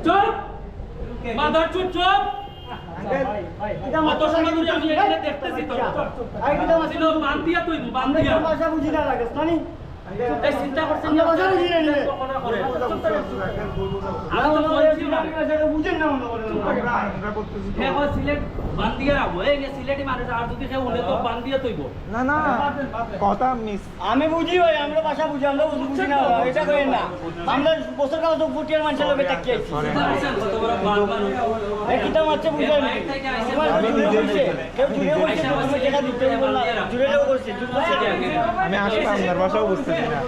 চুপ মাদার চুপ চুপ কত সময় ধরে আমি এখানে দেখতেছি তো ছিল বান দিয়া তুই বান দিয়া ভাষা বুঝি না লাগে জানি এই চিন্তা করছেন আমরা ভাষা বুঝি না কখনো করে আমি তো বলছি না ভাষা বুঝেন না মনে করেন আমরা করতেছি হে হয় সিলেট বান দিয়া রাখবো এই যে সিলেটি মানুষ আর যদি সে উনি তো বান দিয়া তুইব না না কথা মিস আমি বুঝি ভাই আমরা ভাষা বুঝি আমরা বুঝি না এটা করেন না আমরা বছর কাল তো ফুটিয়ার মানুষের লোকে তাকিয়ে আছি কত বড় বান বান এই কিটা মারছে বুঝাই না তোমার জুড়ে বলছে কেউ জুড়ে বলছে তুমি টাকা দিতে বল না জুড়ে লোক করছে জুড়ে বলছে আমি আসলে আপনার ভাষাও বুঝতেছি না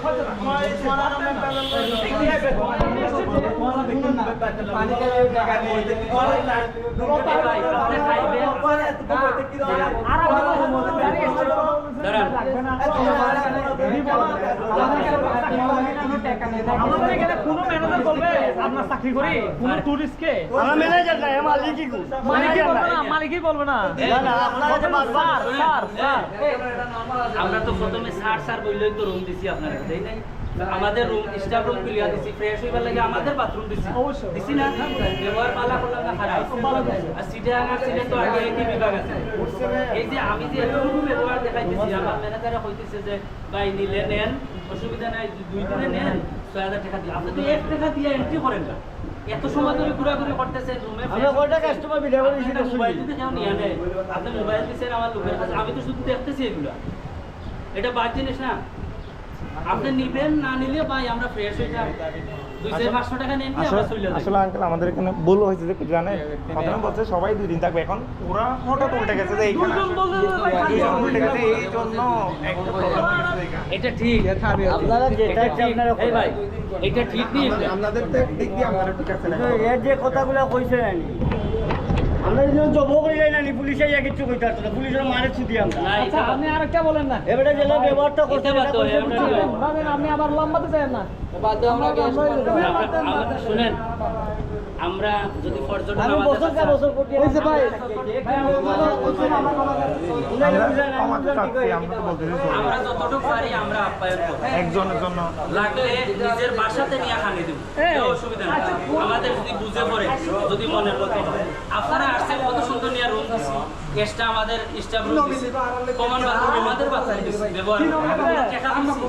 আমাদের এখানে কোনো ম্যানেজার বলবে আপনার চাকরি করি কোন টুরিস্টকে আমরা ম্যানেজার না মালিকই কো মালিকই বলবে না মালিকই বলবে না না না আপনারা যে মারবার স্যার স্যার আমরা তো প্রথমে স্যার স্যার বললেই তো রুম দিছি আপনারা তাই নাই আমাদের রুম স্টাফ রুম ক্লিয়ার দিছি ফ্রেশ হইবার লাগে আমাদের বাথরুম দিছি অবশ্যই। দিছি না ব্যবহার পালা করলাম না খারাপ আর সিটে আনার সিটে তো আগে একই বিভাগ আছে এই যে আমি যে এতটুকু ব্যবহার দেখাইতেছি আমার ম্যানেজারে কইতেছে যে ভাই নিলে নেন অসুবিধা নাই 2 দিনে নেন 6000 টাকা দিয়ে আপনি তো 1 টাকা দিয়ে এন্ট্রি করেন না এত সময় ধরে ঘোরাঘুরি করতেছে রুমে আমরা কয়টা কাস্টমার ভিডিও করে দিছি মোবাইল যদি কেউ নিয়ে নেয় আপনি মোবাইল দিচ্ছেন আমার লোকের কাছে আমি তো শুধু দেখতেছি এগুলা এটা বাদ জিনিস না আপনি নিবেন না নিলে ভাই আমরা ফ্রেশ হয়ে যাব 200-500 টাকা নেন আমরা চলে যাই আসলে আঙ্কেল আমাদের এখানে ভুল হয়েছে যে জানেন প্রথমে বলছে সবাই 2 দিন থাকবে এখন ওরা হঠাৎ উল্টে গেছে যে এইখানে দুইজন উল্টে গেছে এই জন্য একটা প্রবলেম হয়েছে এখানে এটা ঠিক আপনারা যেটা ইচ্ছা আপনারা এই ভাই এটা ঠিক নেই আপনাদের দিক দিয়ে আপনারা ঠিক আছে না এর যে কথাগুলো কইছে নানি আমরা যখন জব করি যাই নানি পুলিশে ইয়া কিছু কইতে পারতো না পুলিশের মারে ছুটি আমরা না আচ্ছা আপনি আরেকটা বলেন না এবারে যে লোক ব্যবহারটা করতে এটা বাদ দাও, এটা বাদ দাও। ভাবেন আপনি আবার লম্বাতে চান না শুনেন আমরা যদি পর্যটন আমি বছর কা বছর কোটি হইছে ভাই। আমাদের চাচ্ছি আমরা তো বলতেছি আমরা যতটুকু পারি আমরা আপ্যায়ন করব একজনের জন্য লাগলে নিজের বাসাতে নিয়ে খানি দেব কোনো অসুবিধা নেই আমাদের যদি বুঝে পড়ে যদি মনের মতো হয় আপনারা আসছেন কত সুন্দর নিয়ে রুম দিছি গেস্টটা আমাদের স্টাফ রুম দিছি কমন বাথরুম আমাদের বাথরুম দিছি ব্যবহার টাকা দিছি